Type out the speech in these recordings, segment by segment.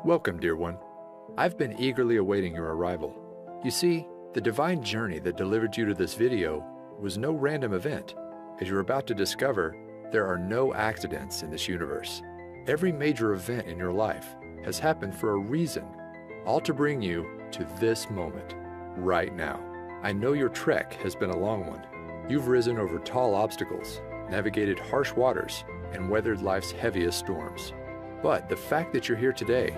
Welcome, dear one. I've been eagerly awaiting your arrival. You see, the divine journey that delivered you to this video was no random event. As you're about to discover, there are no accidents in this universe. Every major event in your life has happened for a reason, all to bring you to this moment, right now. I know your trek has been a long one. You've risen over tall obstacles, navigated harsh waters, and weathered life's heaviest storms. But the fact that you're here today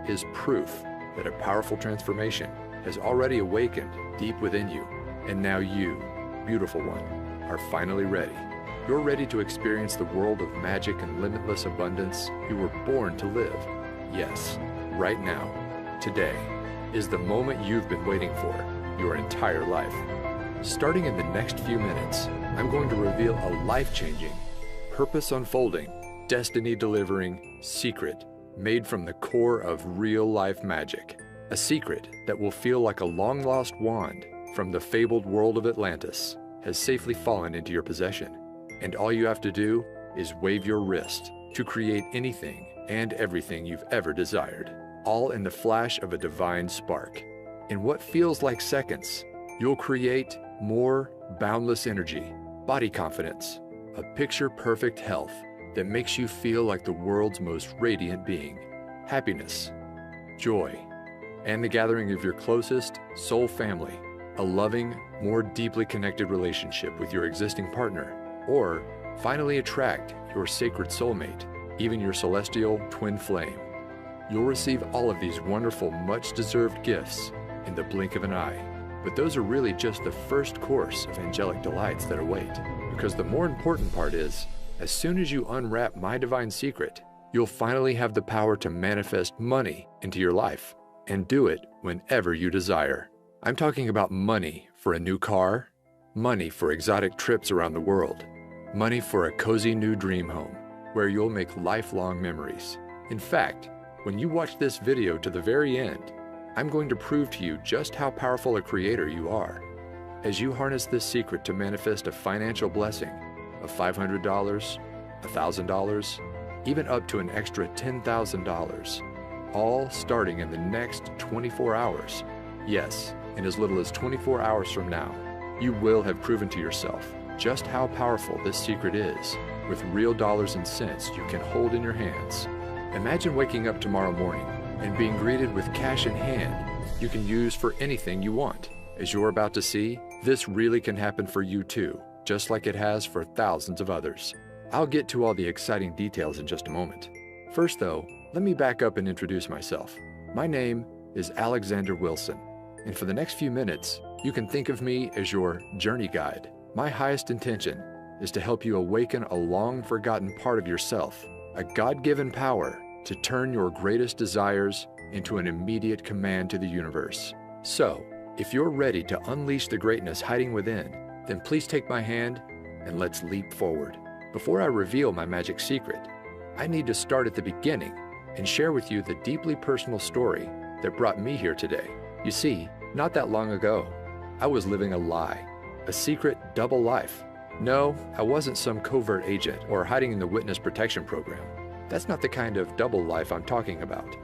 is proof that a powerful transformation has already awakened deep within you. And now you, beautiful one, are finally ready. You're ready to experience the world of magic and limitless abundance you were born to live. Yes, right now, today, is the moment you've been waiting for your entire life. Starting in the next few minutes, I'm going to reveal a life-changing, purpose-unfolding, destiny-delivering secret made from the core of real-life magic. A secret that will feel like a long-lost wand from the fabled world of Atlantis has safely fallen into your possession. And all you have to do is wave your wrist to create anything and everything you've ever desired, all in the flash of a divine spark. In what feels like seconds, you'll create more boundless energy, body confidence, a picture-perfect health that makes you feel like the world's most radiant being, happiness, joy, and the gathering of your closest soul family, a loving, more deeply connected relationship with your existing partner, or finally attract your sacred soulmate, even your celestial twin flame. You'll receive all of these wonderful, much-deserved gifts in the blink of an eye. But those are really just the first course of angelic delights that await, because the more important part is, as soon as you unwrap my divine secret, you'll finally have the power to manifest money into your life, and do it whenever you desire. I'm talking about money for a new car, money for exotic trips around the world, money for a cozy new dream home, where you'll make lifelong memories. In fact, when you watch this video to the very end, I'm going to prove to you just how powerful a creator you are. As you harness this secret to manifest a financial blessing of $500, $1,000, even up to an extra $10,000, all starting in the next 24 hours. Yes, in as little as 24 hours from now, you will have proven to yourself just how powerful this secret is, with real dollars and cents you can hold in your hands. Imagine waking up tomorrow morning and being greeted with cash in hand you can use for anything you want. As you're about to see, this really can happen for you too, just like it has for thousands of others. I'll get to all the exciting details in just a moment. First though, let me back up and introduce myself. My name is Alexander Wilson, and for the next few minutes, you can think of me as your journey guide. My highest intention is to help you awaken a long-forgotten part of yourself, a God-given power to turn your greatest desires into an immediate command to the universe. So, if you're ready to unleash the greatness hiding within, then please take my hand and let's leap forward. Before I reveal my magic secret, I need to start at the beginning and share with you the deeply personal story that brought me here today. You see, not that long ago, I was living a lie, a secret double life. No, I wasn't some covert agent or hiding in the witness protection program. That's not the kind of double life I'm talking about.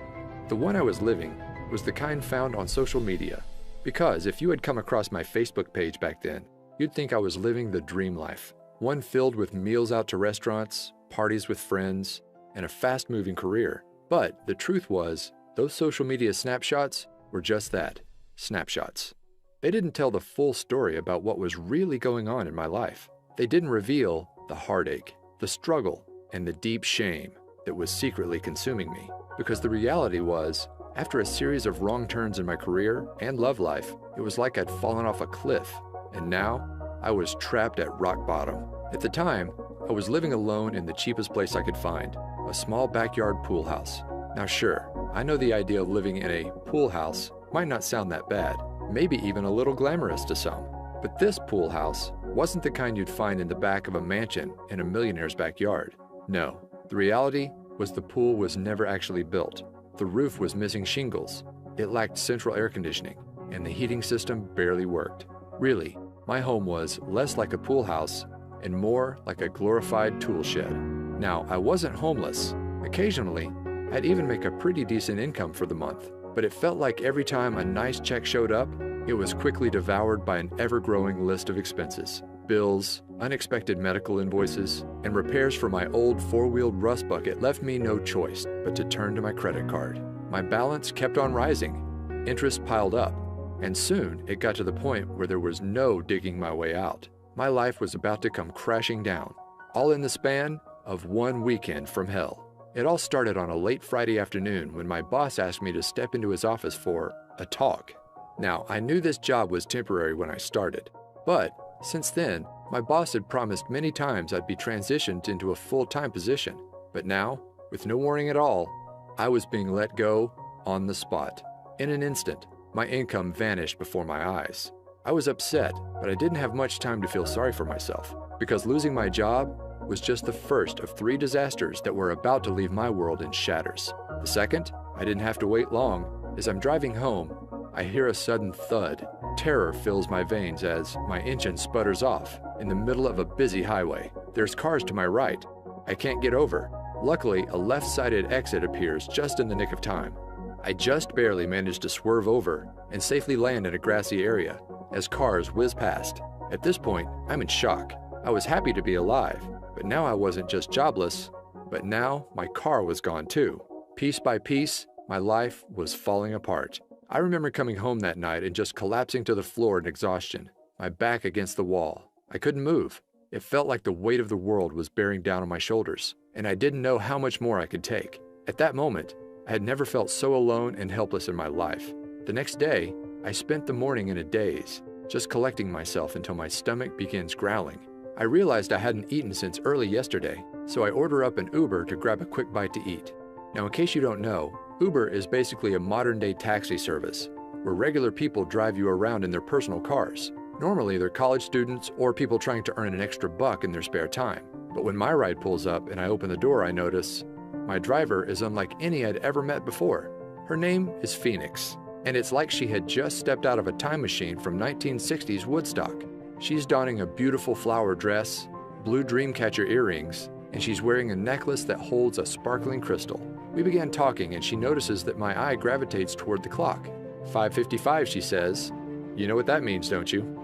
The one I was living was the kind found on social media, because if you had come across my Facebook page back then, you'd think I was living the dream life, one filled with meals out to restaurants, parties with friends, and a fast-moving career. But the truth was, those social media snapshots were just that, snapshots. They didn't tell the full story about what was really going on in my life. They didn't reveal the heartache, the struggle, and the deep shame that was secretly consuming me. Because the reality was, after a series of wrong turns in my career and love life, it was like I'd fallen off a cliff, and now I was trapped at rock bottom. At the time, I was living alone in the cheapest place I could find, a small backyard pool house. Now sure, I know the idea of living in a pool house might not sound that bad, maybe even a little glamorous to some. But this pool house wasn't the kind you'd find in the back of a mansion in a millionaire's backyard. No, the reality was the pool was never actually built. The roof was missing shingles, it lacked central air conditioning, and the heating system barely worked. Really, my home was less like a pool house and more like a glorified tool shed. Now, I wasn't homeless. Occasionally, I'd even make a pretty decent income for the month, but it felt like every time a nice check showed up, it was quickly devoured by an ever-growing list of expenses. Bills, unexpected medical invoices, and repairs for my old four-wheeled rust bucket left me no choice but to turn to my credit card. My balance kept on rising, interest piled up, and soon it got to the point where there was no digging my way out. My life was about to come crashing down, all in the span of one weekend from hell. It all started on a late Friday afternoon when my boss asked me to step into his office for a talk. Now, I knew this job was temporary when I started, but since then, my boss had promised many times I'd be transitioned into a full-time position. But now, with no warning at all, I was being let go on the spot. In an instant, my income vanished before my eyes. I was upset, but I didn't have much time to feel sorry for myself, because losing my job was just the first of 3 disasters that were about to leave my world in shatters. The second, I didn't have to wait long. As I'm driving home, I hear a sudden thud. Terror fills my veins as my engine sputters off in the middle of a busy highway. There's cars to my right. I can't get over. Luckily, a left-sided exit appears just in the nick of time. I just barely managed to swerve over and safely land in a grassy area as cars whiz past. At this point, I'm in shock. I was happy to be alive, but now I wasn't just jobless, but now my car was gone too. Piece by piece, my life was falling apart. I remember coming home that night and just collapsing to the floor in exhaustion, my back against the wall. I couldn't move. It felt like the weight of the world was bearing down on my shoulders, and I didn't know how much more I could take. At that moment, I had never felt so alone and helpless in my life. The next day, I spent the morning in a daze, just collecting myself until my stomach begins growling. I realized I hadn't eaten since early yesterday, so I order up an Uber to grab a quick bite to eat. Now, in case you don't know, Uber is basically a modern-day taxi service, where regular people drive you around in their personal cars. Normally, they're college students or people trying to earn an extra buck in their spare time. But when my ride pulls up and I open the door, I notice my driver is unlike any I'd ever met before. Her name is Phoenix, and it's like she had just stepped out of a time machine from 1960s Woodstock. She's donning a beautiful flower dress, blue Dreamcatcher earrings, and she's wearing a necklace that holds a sparkling crystal. We began talking, and she notices that my eye gravitates toward the clock. 5:55, she says. You know what that means, don't you?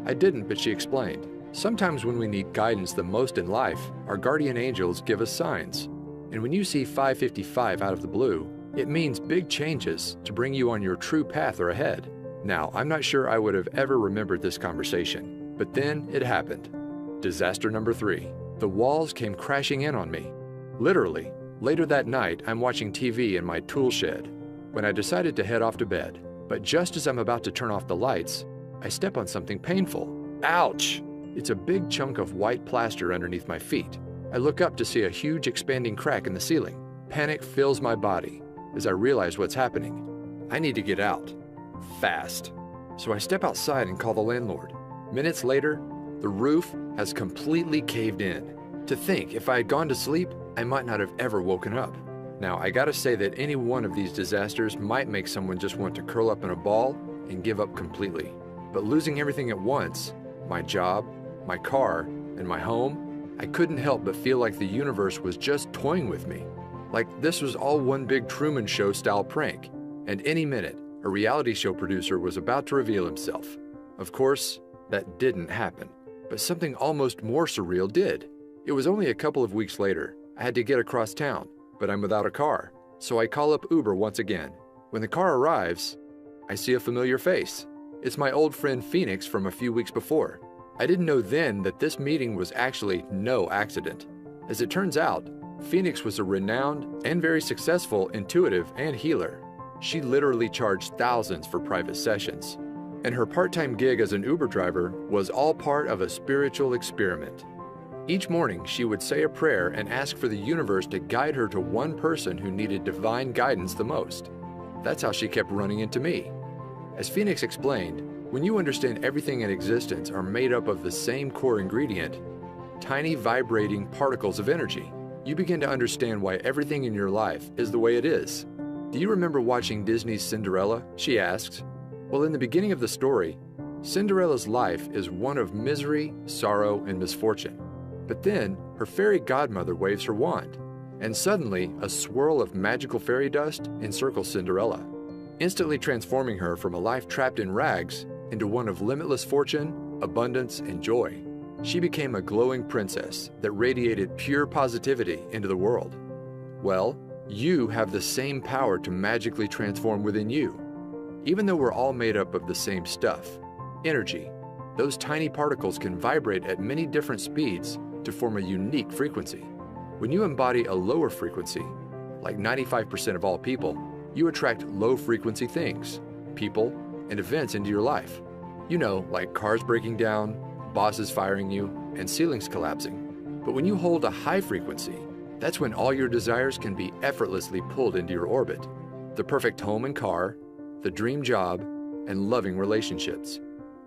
I didn't, but she explained. Sometimes when we need guidance the most in life, our guardian angels give us signs. And when you see 5:55 out of the blue, it means big changes to bring you on your true path or ahead. Now, I'm not sure I would have ever remembered this conversation, but then it happened. Disaster number 3. The walls came crashing in on me. Literally. Later that night, I'm watching TV in my tool shed when I decided to head off to bed. But just as I'm about to turn off the lights, I step on something painful. Ouch! It's a big chunk of white plaster underneath my feet. I look up to see a huge expanding crack in the ceiling. Panic fills my body as I realize what's happening. I need to get out. Fast. So I step outside and call the landlord. Minutes later, the roof has completely caved in. To think, if I had gone to sleep, I might not have ever woken up. Now, I gotta say that any one of these disasters might make someone just want to curl up in a ball and give up completely. But losing everything at once, my job, my car, and my home, I couldn't help but feel like the universe was just toying with me. Like this was all one big Truman Show style prank, and any minute, a reality show producer was about to reveal himself. Of course, that didn't happen, but something almost more surreal did. It was only a couple of weeks later. I had to get across town, but I'm without a car, so I call up Uber once again. When the car arrives, I see a familiar face. It's my old friend Phoenix from a few weeks before. I didn't know then that this meeting was actually no accident. As it turns out, Phoenix was a renowned and very successful intuitive and healer. She literally charged thousands for private sessions. And her part-time gig as an Uber driver was all part of a spiritual experiment. Each morning, she would say a prayer and ask for the universe to guide her to one person who needed divine guidance the most. That's how she kept running into me. As Phoenix explained, when you understand everything in existence are made up of the same core ingredient, tiny vibrating particles of energy, you begin to understand why everything in your life is the way it is. Do you remember watching Disney's Cinderella? She asks. Well, in the beginning of the story, Cinderella's life is one of misery, sorrow, and misfortune. But then, her fairy godmother waves her wand, and suddenly a swirl of magical fairy dust encircles Cinderella, instantly transforming her from a life trapped in rags into one of limitless fortune, abundance, and joy. She became a glowing princess that radiated pure positivity into the world. Well, you have the same power to magically transform within you. Even though we're all made up of the same stuff, energy, those tiny particles can vibrate at many different speeds to form a unique frequency. When you embody a lower frequency, like 95% of all people, you attract low-frequency things, people, and events into your life. You know, like cars breaking down, bosses firing you, and ceilings collapsing. But when you hold a high frequency, that's when all your desires can be effortlessly pulled into your orbit. The perfect home and car, the dream job, and loving relationships.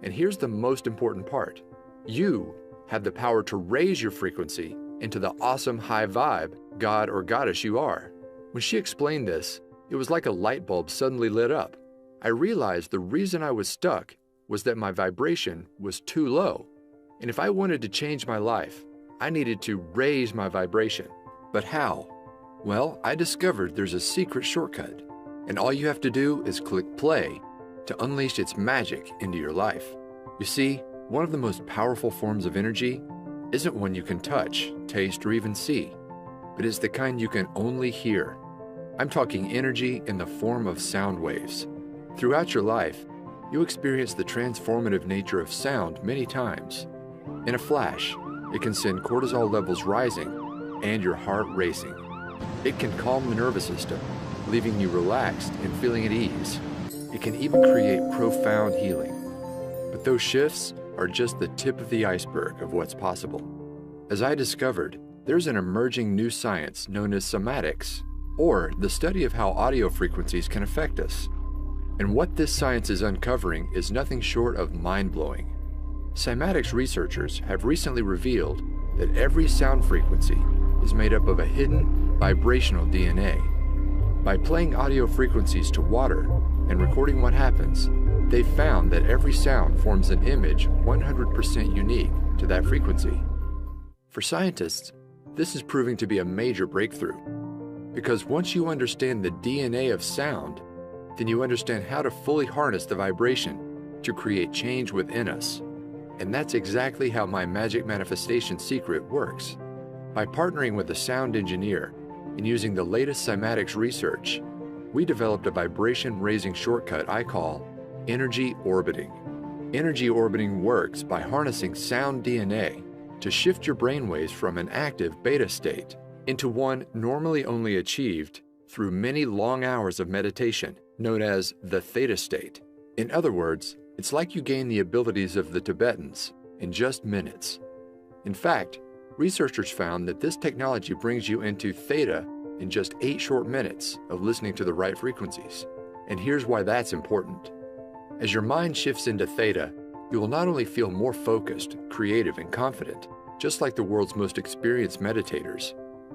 And here's the most important part. You have the power to raise your frequency into the awesome high vibe god or goddess you are. When she explained this, it was like a light bulb suddenly lit up. I realized the reason I was stuck was that my vibration was too low. And if I wanted to change my life, I needed to raise my vibration. But how? Well, I discovered there's a secret shortcut. And all you have to do is click play to unleash its magic into your life. You see, one of the most powerful forms of energy isn't one you can touch, taste, or even see, but is the kind you can only hear. I'm talking energy in the form of sound waves. Throughout your life, you experience the transformative nature of sound many times. In a flash, it can send cortisol levels rising and your heart racing. It can calm the nervous system, leaving you relaxed and feeling at ease. It can even create profound healing. But those shifts are just the tip of the iceberg of what's possible. As I discovered, there's an emerging new science known as somatics, or the study of how audio frequencies can affect us. And what this science is uncovering is nothing short of mind-blowing. Cymatics researchers have recently revealed that every sound frequency is made up of a hidden vibrational DNA. By playing audio frequencies to water and recording what happens, they found that every sound forms an image 100% unique to that frequency. For scientists, this is proving to be a major breakthrough, because once you understand the DNA of sound, then you understand how to fully harness the vibration to create change within us. And that's exactly how my magic manifestation secret works. By partnering with a sound engineer and using the latest cymatics research, we developed a vibration-raising shortcut I call energy orbiting. Energy orbiting works by harnessing sound DNA to shift your brainwaves from an active beta state into one normally only achieved through many long hours of meditation, known as the theta state. In other words, it's like you gain the abilities of the Tibetans in just minutes. In fact, researchers found that this technology brings you into theta in just 8 short minutes of listening to the right frequencies. And here's why that's important. As your mind shifts into theta, you will not only feel more focused, creative, and confident, just like the world's most experienced meditators,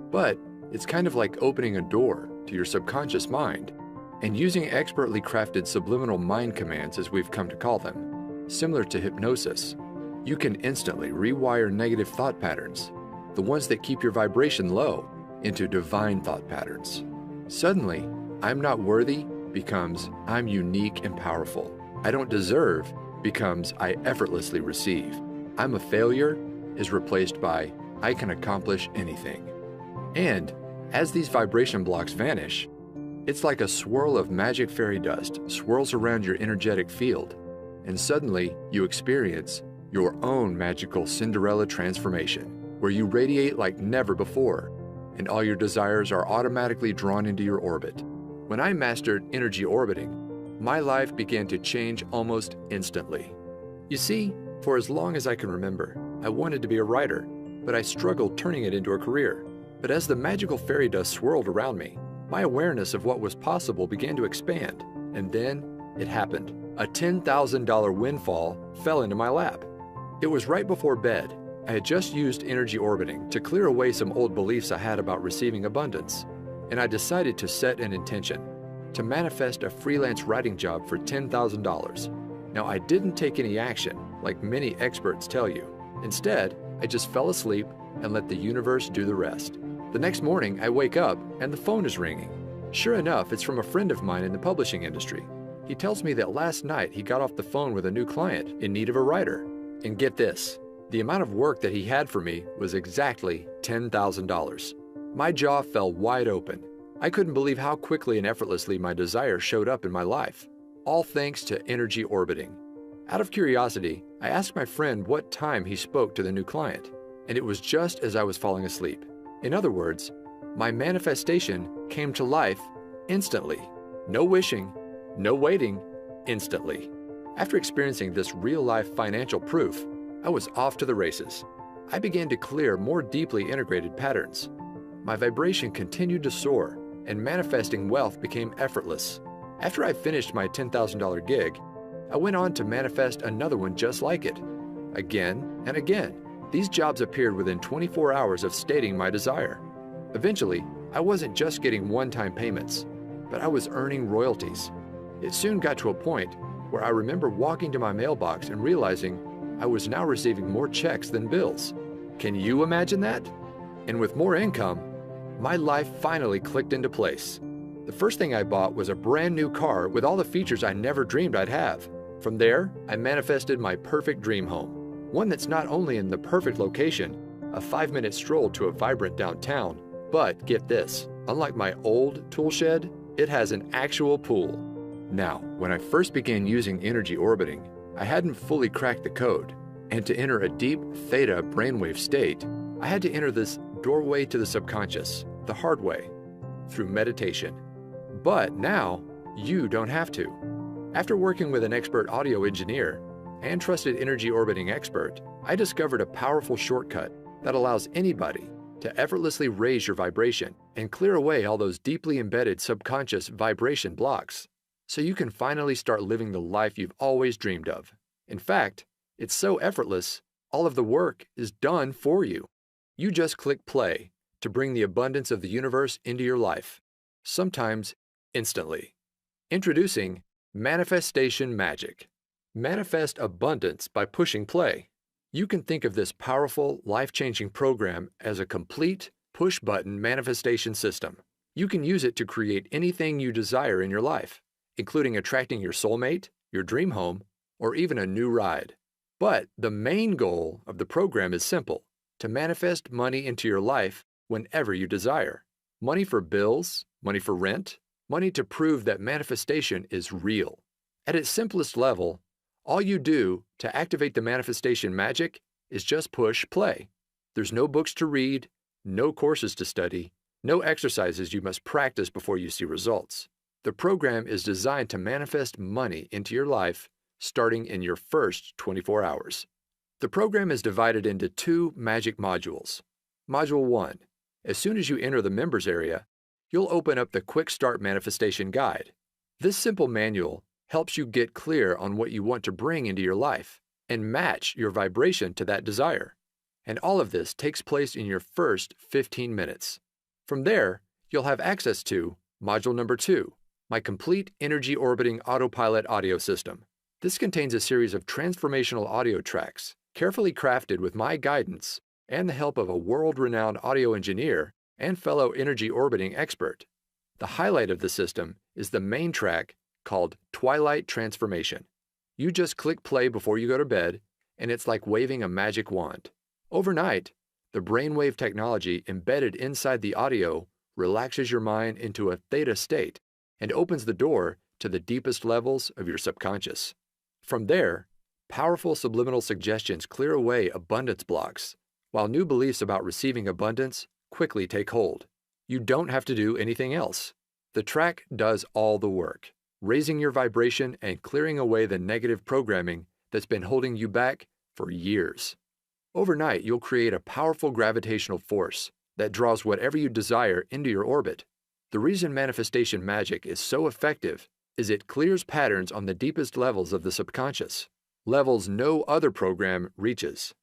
but it's kind of like opening a door to your subconscious mind and using expertly crafted subliminal mind commands, as we've come to call them. Similar to hypnosis, you can instantly rewire negative thought patterns, the ones that keep your vibration low, into divine thought patterns. Suddenly, I'm not worthy becomes I'm unique and powerful. I don't deserve becomes I effortlessly receive. I'm a failure is replaced by I can accomplish anything. And as these vibration blocks vanish, it's like a swirl of magic fairy dust swirls around your energetic field, and suddenly you experience your own magical Cinderella transformation, where you radiate like never before, and all your desires are automatically drawn into your orbit. When I mastered energy orbiting, my life began to change almost instantly. You see, for as long as I can remember, I wanted to be a writer, but I struggled turning it into a career. But as the magical fairy dust swirled around me, my awareness of what was possible began to expand, and then it happened. A $10,000 windfall fell into my lap. It was right before bed. I had just used energy orbiting to clear away some old beliefs I had about receiving abundance, and I decided to set an intention to manifest a freelance writing job for $10,000. Now, I didn't take any action like many experts tell you. Instead, I just fell asleep and let the universe do the rest. The next morning, I wake up and the phone is ringing. Sure enough, it's from a friend of mine in the publishing industry. He tells me that last night he got off the phone with a new client in need of a writer. And get this, the amount of work that he had for me was exactly $10,000. My jaw fell wide open. I couldn't believe how quickly and effortlessly my desire showed up in my life, all thanks to energy orbiting. Out of curiosity, I asked my friend what time he spoke to the new client, and it was just as I was falling asleep. In other words, my manifestation came to life instantly. No wishing, no waiting, instantly. After experiencing this real-life financial proof, I was off to the races. I began to clear more deeply integrated patterns. My vibration continued to soar, and manifesting wealth became effortless. After I finished my $10,000 gig, I went on to manifest another one just like it. Again and again, these jobs appeared within 24 hours of stating my desire. Eventually, I wasn't just getting one-time payments, but I was earning royalties. It soon got to a point where I remember walking to my mailbox and realizing I was now receiving more checks than bills. Can you imagine that? And with more income, my life finally clicked into place. The first thing I bought was a brand new car with all the features I never dreamed I'd have. From there, I manifested my perfect dream home, one that's not only in the perfect location, a 5-minute stroll to a vibrant downtown, but get this, unlike my old tool shed, it has an actual pool. Now, when I first began using energy orbiting, I hadn't fully cracked the code, and to enter a deep theta brainwave state, I had to enter this doorway to the subconscious, the hard way, through meditation. But now, you don't have to. After working with an expert audio engineer and trusted energy orbiting expert, I discovered a powerful shortcut that allows anybody to effortlessly raise your vibration and clear away all those deeply embedded subconscious vibration blocks, so you can finally start living the life you've always dreamed of. In fact, it's so effortless, all of the work is done for you. You just click play to bring the abundance of the universe into your life, sometimes instantly. Introducing Manifestation Magic. Manifest abundance by pushing play. You can think of this powerful, life-changing program as a complete push-button manifestation system. You can use it to create anything you desire in your life, including attracting your soulmate, your dream home, or even a new ride. But the main goal of the program is simple: to manifest money into your life whenever you desire. Money for bills, money for rent, money to prove that manifestation is real. At its simplest level, all you do to activate the manifestation magic is just push play. There's no books to read, no courses to study, no exercises you must practice before you see results. The program is designed to manifest money into your life starting in your first 24 hours. The program is divided into 2 magic modules. Module 1. As soon as you enter the members area, you'll open up the Quick Start Manifestation Guide. This simple manual helps you get clear on what you want to bring into your life and match your vibration to that desire. And all of this takes place in your first 15 minutes. From there, you'll have access to Module number 2, my complete energy orbiting autopilot audio system. This contains a series of transformational audio tracks, carefully crafted with my guidance and the help of a world-renowned audio engineer and fellow energy orbiting expert. The highlight of the system is the main track called Twilight Transformation. You just click play before you go to bed, and it's like waving a magic wand. Overnight, the brainwave technology embedded inside the audio relaxes your mind into a theta state and opens the door to the deepest levels of your subconscious. From there, powerful subliminal suggestions clear away abundance blocks, while new beliefs about receiving abundance quickly take hold. You don't have to do anything else. The track does all the work, raising your vibration and clearing away the negative programming that's been holding you back for years. Overnight, you'll create a powerful gravitational force that draws whatever you desire into your orbit. The reason manifestation magic is so effective is it clears patterns on the deepest levels of the subconscious, levels no other program reaches.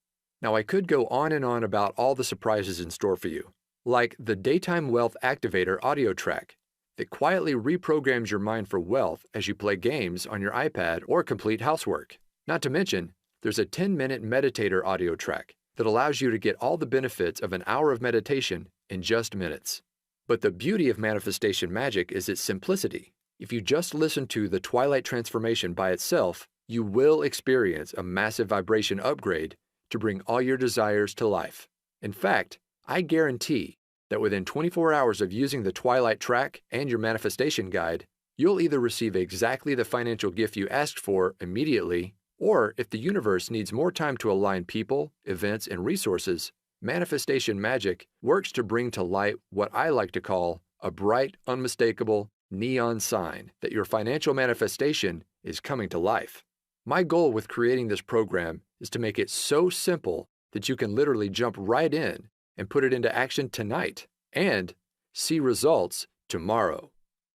Now, I could go on and on about all the surprises in store for you, like the Daytime Wealth Activator audio track that quietly reprograms your mind for wealth as you play games on your iPad or complete housework. Not to mention, there's a 10-minute meditator audio track that allows you to get all the benefits of an hour of meditation in just minutes. But the beauty of manifestation magic is its simplicity. If you just listen to the Twilight Transformation by itself, you will experience a massive vibration upgrade to bring all your desires to life. In fact, I guarantee that within 24 hours of using the Twilight track and your manifestation guide, you'll either receive exactly the financial gift you asked for immediately, or if the universe needs more time to align people, events, and resources, manifestation magic works to bring to light what I like to call a bright, unmistakable, neon sign that your financial manifestation is coming to life. My goal with creating this program is to make it so simple that you can literally jump right in and put it into action tonight and see results tomorrow.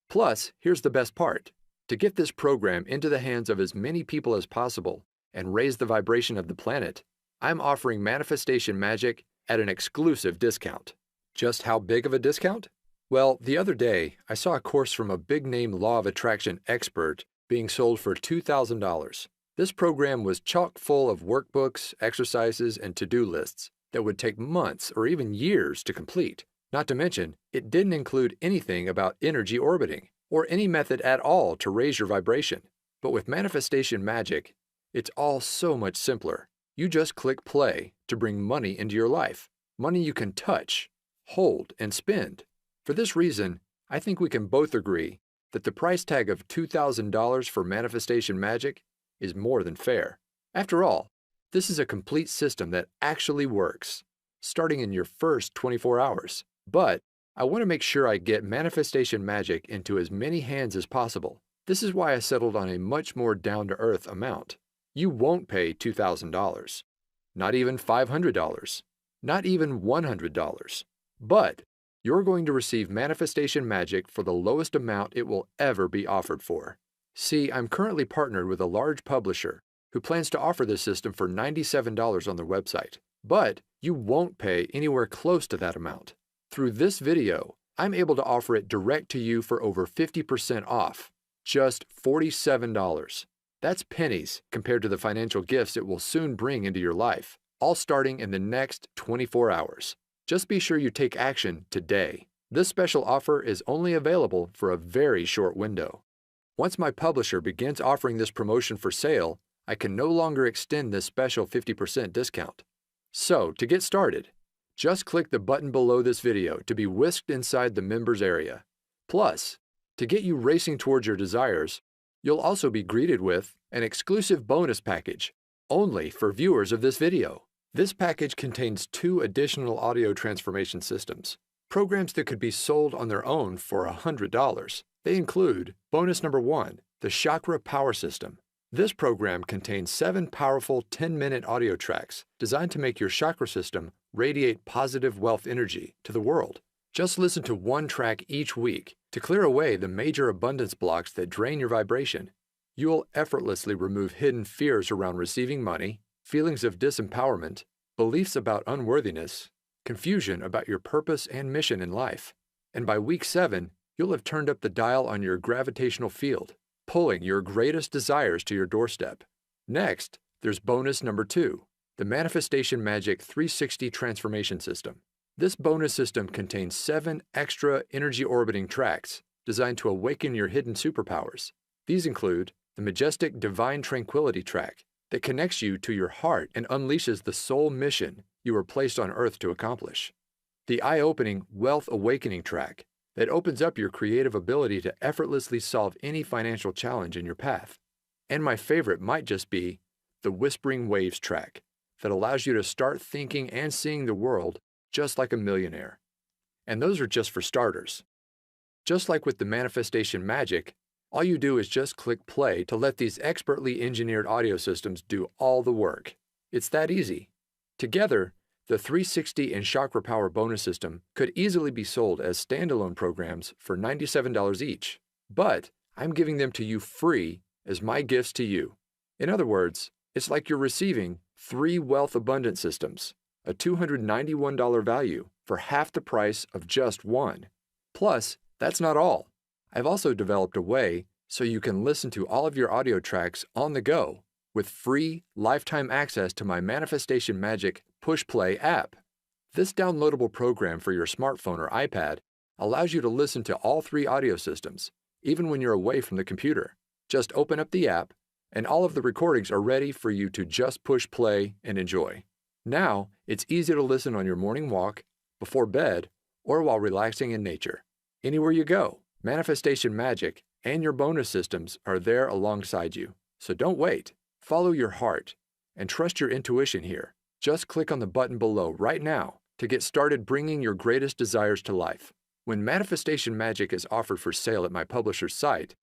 Plus, here's the best part. To get this program into the hands of as many people as possible and raise the vibration of the planet, I'm offering manifestation magic at an exclusive discount. Just how big of a discount? Well, the other day, I saw a course from a big-name law of attraction expert being sold for $2,000. This program was chock full of workbooks, exercises, and to-do lists that would take months or even years to complete. Not to mention, it didn't include anything about energy orbiting or any method at all to raise your vibration. But with manifestation magic, it's all so much simpler. You just click play to bring money into your life, money you can touch, hold, and spend. For this reason, I think we can both agree that the price tag of $2,000 for manifestation magic is more than fair. After all, this is a complete system that actually works, starting in your first 24 hours. But I want to make sure I get manifestation magic into as many hands as possible. This is why I settled on a much more down-to-earth amount. You won't pay $2,000, not even $500, not even $100. But you're going to receive manifestation magic for the lowest amount it will ever be offered for. See, I'm currently partnered with a large publisher who plans to offer this system for $97 on their website. But you won't pay anywhere close to that amount. Through this video, I'm able to offer it direct to you for over 50% off, just $47. That's pennies compared to the financial gifts it will soon bring into your life, all starting in the next 24 hours. Just be sure you take action today. This special offer is only available for a very short window. Once my publisher begins offering this promotion for sale, I can no longer extend this special 50% discount. So, to get started, just click the button below this video to be whisked inside the members area. Plus, to get you racing towards your desires, you'll also be greeted with an exclusive bonus package only for viewers of this video. This package contains 2 additional audio transformation systems, programs that could be sold on their own for $100. They include bonus number 1, the Chakra Power System. This program contains 7 powerful 10-minute audio tracks designed to make your chakra system radiate positive wealth energy to the world. Just listen to one track each week to clear away the major abundance blocks that drain your vibration. You'll effortlessly remove hidden fears around receiving money, feelings of disempowerment, beliefs about unworthiness, confusion about your purpose and mission in life. And by week 7, you'll have turned up the dial on your gravitational field, pulling your greatest desires to your doorstep. Next, there's bonus number 2, the Manifestation Magic 360 Transformation System. This bonus system contains 7 extra energy orbiting tracks designed to awaken your hidden superpowers. These include the Majestic Divine Tranquility track that connects you to your heart and unleashes the soul mission you were placed on Earth to accomplish. The eye-opening Wealth Awakening track that opens up your creative ability to effortlessly solve any financial challenge in your path. And my favorite might just be the Whispering Waves track that allows you to start thinking and seeing the world just like a millionaire. And those are just for starters. Just like with the manifestation magic, all you do is just click play to let these expertly engineered audio systems do all the work. It's that easy. Together, the 360 and Chakra Power bonus system could easily be sold as standalone programs for $97 each, but I'm giving them to you free as my gifts to you. In other words, it's like you're receiving 3 wealth abundance systems, a $291 value for half the price of just one. Plus, that's not all. I've also developed a way so you can listen to all of your audio tracks on the go with free lifetime access to my Manifestation Magic Push Play app. This downloadable program for your smartphone or iPad allows you to listen to all three audio systems, even when you're away from the computer. Just open up the app, and all of the recordings are ready for you to just push play and enjoy. Now, it's easy to listen on your morning walk, before bed, or while relaxing in nature. Anywhere you go, Manifestation Magic and your bonus systems are there alongside you. So don't wait. Follow your heart and trust your intuition here. Just click on the button below right now to get started bringing your greatest desires to life. When Manifestation Magic is offered for sale at my publisher's site,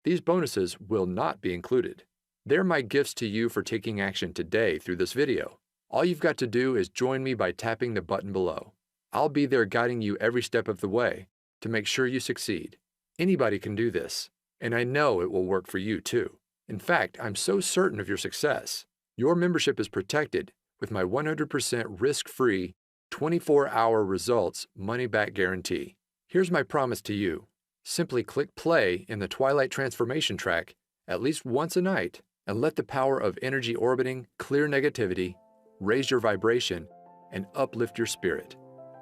these bonuses will not be included. They're my gifts to you for taking action today through this video. All you've got to do is join me by tapping the button below. I'll be there guiding you every step of the way to make sure you succeed. Anybody can do this, and I know it will work for you too. In fact, I'm so certain of your success. Your membership is protected with my 100% risk-free, 24-hour results money-back guarantee. Here's my promise to you. Simply click play in the Twilight Transformation track at least once a night and let the power of energy orbiting clear negativity, raise your vibration, and uplift your spirit.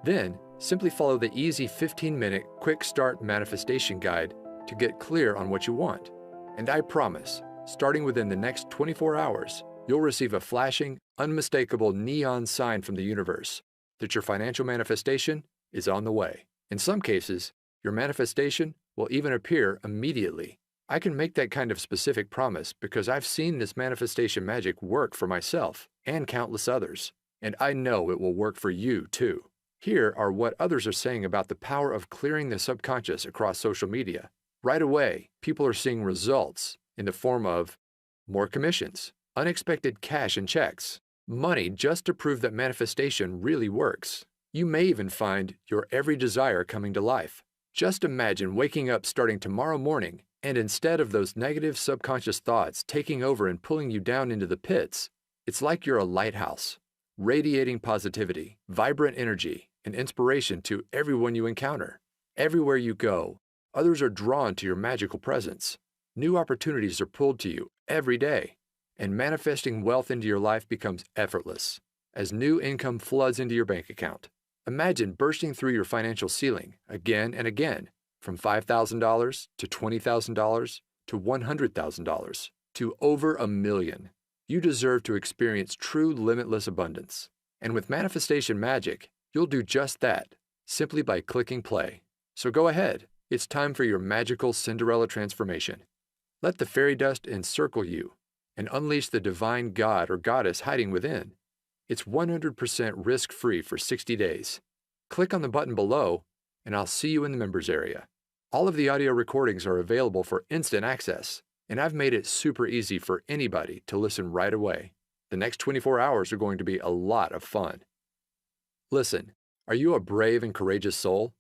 Then, simply follow the easy 15-minute quick start manifestation guide to get clear on what you want. And I promise, starting within the next 24 hours, you'll receive a flashing, unmistakable neon sign from the universe that your financial manifestation is on the way. In some cases, your manifestation will even appear immediately. I can make that kind of specific promise because I've seen this manifestation magic work for myself and countless others, and I know it will work for you too. Here are what others are saying about the power of clearing the subconscious across social media. Right away, people are seeing results in the form of more commissions, unexpected cash and checks, money just to prove that manifestation really works. You may even find your every desire coming to life. Just imagine waking up starting tomorrow morning, and instead of those negative subconscious thoughts taking over and pulling you down into the pits, it's like you're a lighthouse, radiating positivity, vibrant energy, and inspiration to everyone you encounter. Everywhere you go, others are drawn to your magical presence. New opportunities are pulled to you every day, and manifesting wealth into your life becomes effortless as new income floods into your bank account. Imagine bursting through your financial ceiling again and again, from $5,000 to $20,000 to $100,000 to over $1 million. You deserve to experience true limitless abundance. And with Manifestation Magic, you'll do just that, simply by clicking play. So go ahead, it's time for your magical Cinderella transformation. Let the fairy dust encircle you and unleash the divine god or goddess hiding within. It's 100% risk-free for 60 days. Click on the button below, and I'll see you in the members area. All of the audio recordings are available for instant access, and I've made it super easy for anybody to listen right away. The next 24 hours are going to be a lot of fun. Listen, are you a brave and courageous soul?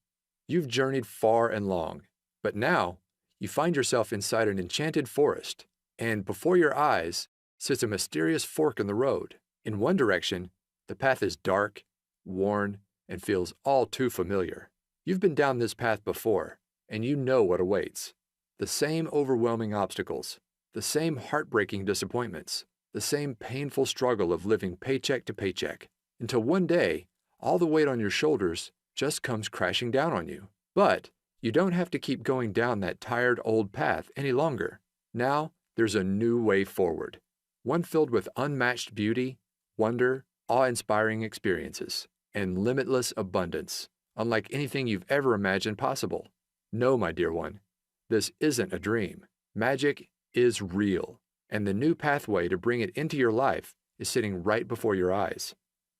You've journeyed far and long, but now you find yourself inside an enchanted forest, and before your eyes sits a mysterious fork in the road. In one direction, the path is dark, worn, and feels all too familiar. You've been down this path before, and you know what awaits. The same overwhelming obstacles, the same heartbreaking disappointments, the same painful struggle of living paycheck to paycheck, until one day, all the weight on your shoulders just comes crashing down on you. But you don't have to keep going down that tired old path any longer. Now, there's a new way forward, one filled with unmatched beauty, wonder, awe-inspiring experiences, and limitless abundance, unlike anything you've ever imagined possible. No, my dear one, this isn't a dream. Magic is real, and the new pathway to bring it into your life is sitting right before your eyes.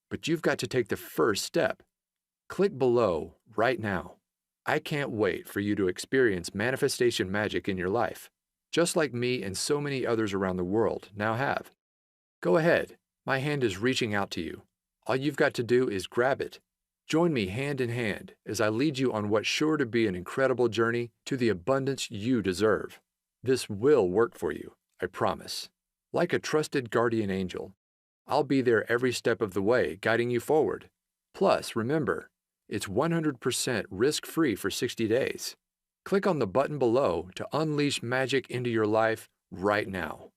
But you've got to take the first step. Click below right now. I can't wait for you to experience manifestation magic in your life, just like me and so many others around the world now have. Go ahead. My hand is reaching out to you. All you've got to do is grab it. Join me hand in hand as I lead you on what's sure to be an incredible journey to the abundance you deserve. This will work for you, I promise. Like a trusted guardian angel, I'll be there every step of the way, guiding you forward. Plus, remember, it's 100% risk-free for 60 days. Click on the button below to unleash magic into your life right now.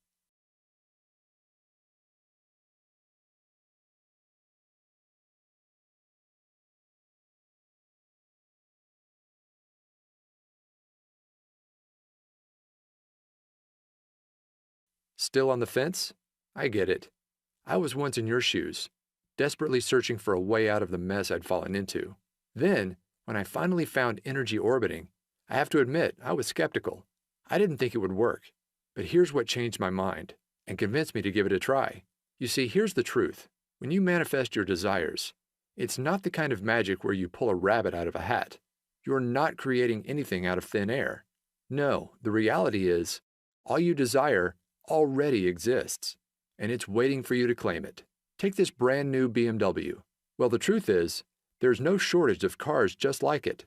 Still on the fence? I get it. I was once in your shoes, desperately searching for a way out of the mess I'd fallen into. Then, when I finally found energy orbiting, I have to admit I was skeptical. I didn't think it would work. But here's what changed my mind and convinced me to give it a try. You see, here's the truth. When you manifest your desires, it's not the kind of magic where you pull a rabbit out of a hat. You're not creating anything out of thin air. No, the reality is, all you desire already exists, and it's waiting for you to claim it. Take this brand new BMW. Well, the truth is, there's no shortage of cars just like it.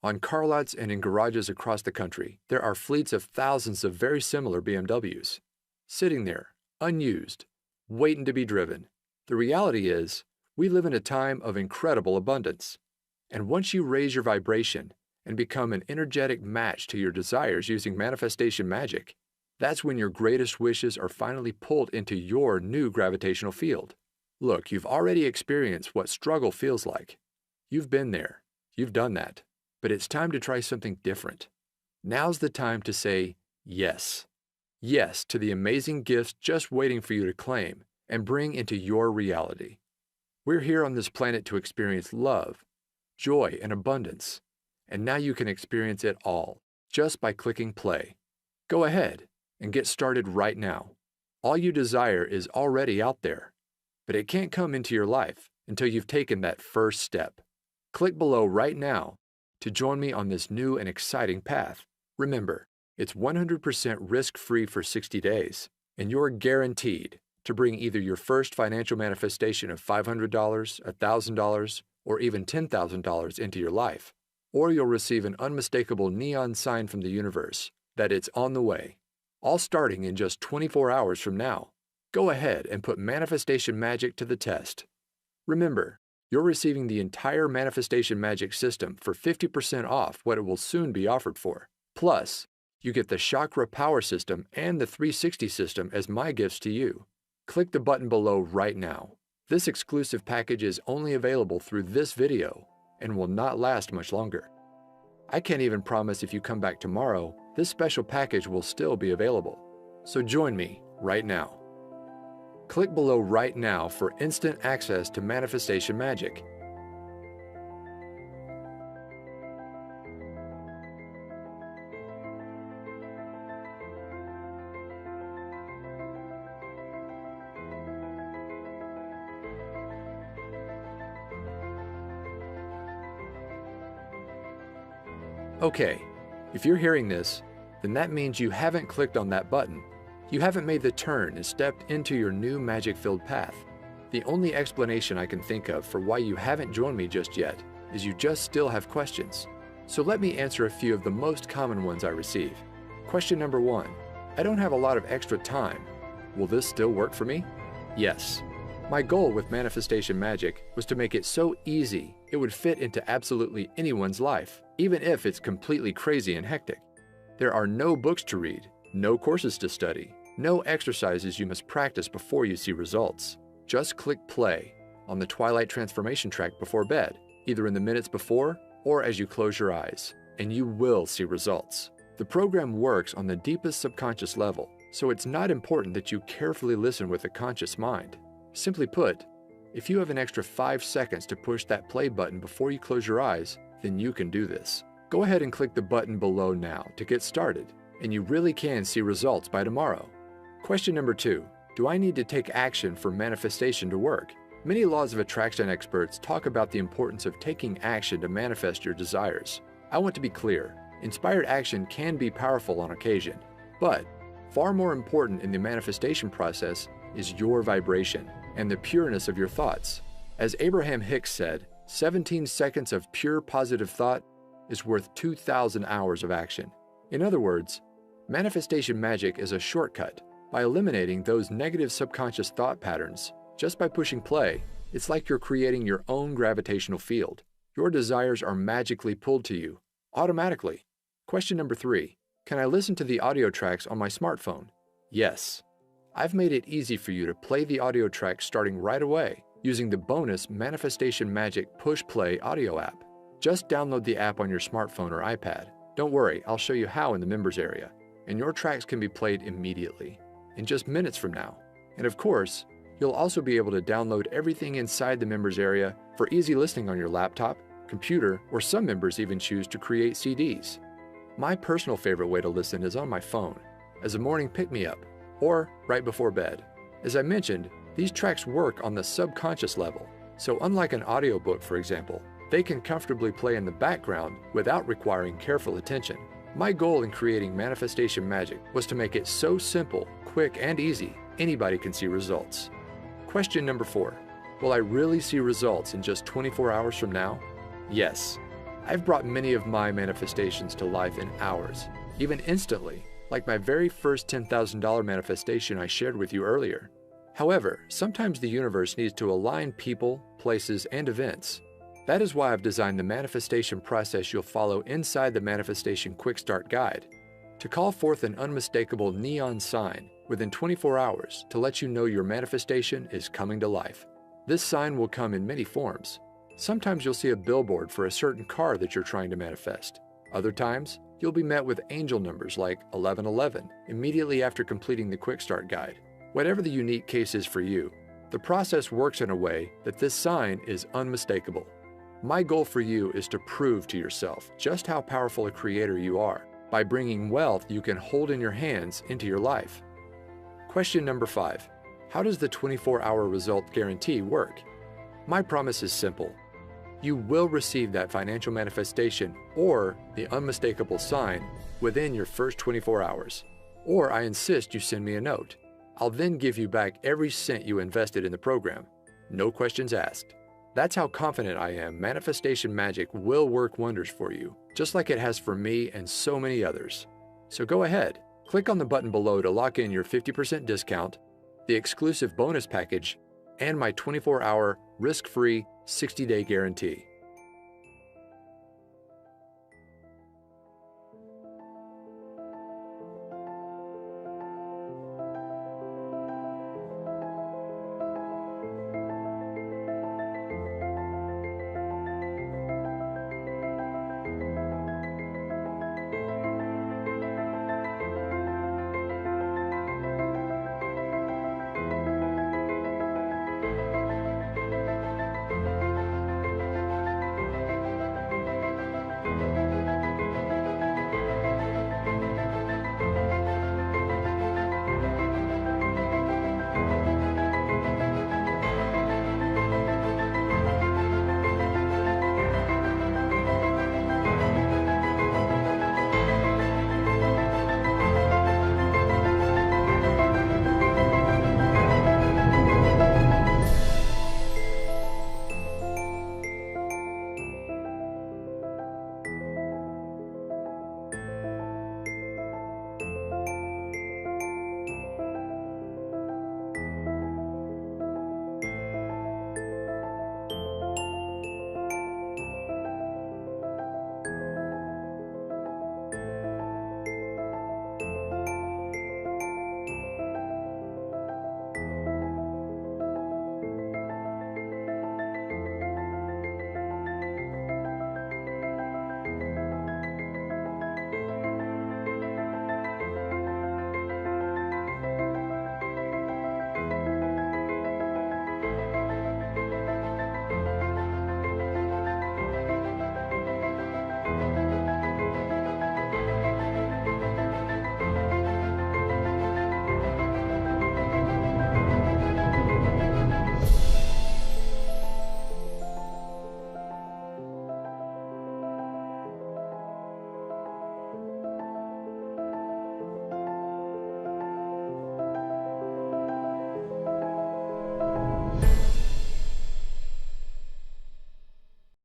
On car lots and in garages across the country, there are fleets of thousands of very similar BMWs, sitting there, unused, waiting to be driven. The reality is, we live in a time of incredible abundance. And once you raise your vibration and become an energetic match to your desires using manifestation magic, that's when your greatest wishes are finally pulled into your new gravitational field. Look, you've already experienced what struggle feels like. You've been there. You've done that. But it's time to try something different. Now's the time to say yes. Yes to the amazing gifts just waiting for you to claim and bring into your reality. We're here on this planet to experience love, joy, and abundance. And now you can experience it all just by clicking play. Go ahead and get started right now. All you desire is already out there, but it can't come into your life until you've taken that first step. Click below right now to join me on this new and exciting path. Remember, it's 100% risk-free for 60 days, and you're guaranteed to bring either your first financial manifestation of $500, $1,000, or even $10,000 into your life, or you'll receive an unmistakable neon sign from the universe that it's on the way, all starting in just 24 hours from now. Go ahead and put manifestation magic to the test. Remember, you're receiving the entire manifestation magic system for 50% off what it will soon be offered for. Plus, you get the chakra power system and the 360 system as my gifts to you. Click the button below right now. This exclusive package is only available through this video and will not last much longer. I can't even promise if you come back tomorrow, this special package will still be available. So join me right now. Click below right now for instant access to manifestation magic. Okay, if you're hearing this, then that means you haven't clicked on that button. You haven't made the turn and stepped into your new magic-filled path. The only explanation I can think of for why you haven't joined me just yet is you just still have questions. So let me answer a few of the most common ones I receive. Question number 1. I don't have a lot of extra time. Will this still work for me? Yes. My goal with manifestation magic was to make it so easy it would fit into absolutely anyone's life, even if it's completely crazy and hectic. There are no books to read, no courses to study, no exercises you must practice before you see results. Just click play on the Twilight Transformation track before bed, either in the minutes before or as you close your eyes, and you will see results. The program works on the deepest subconscious level, so it's not important that you carefully listen with a conscious mind. Simply put, if you have an extra 5 seconds to push that play button before you close your eyes, then you can do this. Go ahead and click the button below now to get started, and you really can see results by tomorrow. Question number 2. Do I need to take action for manifestation to work? Many laws of attraction experts talk about the importance of taking action to manifest your desires. I want to be clear, inspired action can be powerful on occasion, but far more important in the manifestation process is your vibration and the pureness of your thoughts. As Abraham Hicks said, 17 seconds of pure positive thought is worth 2,000 hours of action. In other words, manifestation magic is a shortcut. By eliminating those negative subconscious thought patterns, just by pushing play, it's like you're creating your own gravitational field. Your desires are magically pulled to you, automatically. Question number 3. Can I listen to the audio tracks on my smartphone? Yes. I've made it easy for you to play the audio tracks starting right away using the bonus Manifestation Magic Push Play audio app. Just download the app on your smartphone or iPad. Don't worry, I'll show you how in the members area, and your tracks can be played immediately. in just minutes from now. And of course, you'll also be able to download everything inside the members area for easy listening on your laptop, computer, or some members even choose to create CDs. My personal favorite way to listen is on my phone, as a morning pick-me-up, or right before bed. As I mentioned, these tracks work on the subconscious level, so unlike an audiobook, for example, they can comfortably play in the background without requiring careful attention. My goal in creating Manifestation Magic was to make it so simple, quick, and easy, anybody can see results. Question number 4. Will I really see results in just 24 hours from now? Yes. I've brought many of my manifestations to life in hours, even instantly, like my very first $10,000 manifestation I shared with you earlier. However, sometimes the universe needs to align people, places, and events. That is why I've designed the manifestation process you'll follow inside the Manifestation Quick Start Guide to call forth an unmistakable neon sign within 24 hours to let you know your manifestation is coming to life. This sign will come in many forms. Sometimes you'll see a billboard for a certain car that you're trying to manifest. Other times, you'll be met with angel numbers like 1111 immediately after completing the Quick Start Guide. Whatever the unique case is for you, the process works in a way that this sign is unmistakable. My goal for you is to prove to yourself just how powerful a creator you are by bringing wealth you can hold in your hands into your life. Question number 5. How does the 24-hour result guarantee work? My promise is simple. You will receive that financial manifestation or the unmistakable sign within your first 24 hours. Or I insist you send me a note. I'll then give you back every cent you invested in the program. No questions asked. That's how confident I am Manifestation Magic will work wonders for you, just like it has for me and so many others. So go ahead, click on the button below to lock in your 50% discount, the exclusive bonus package, and my 24-hour risk-free 60-day guarantee.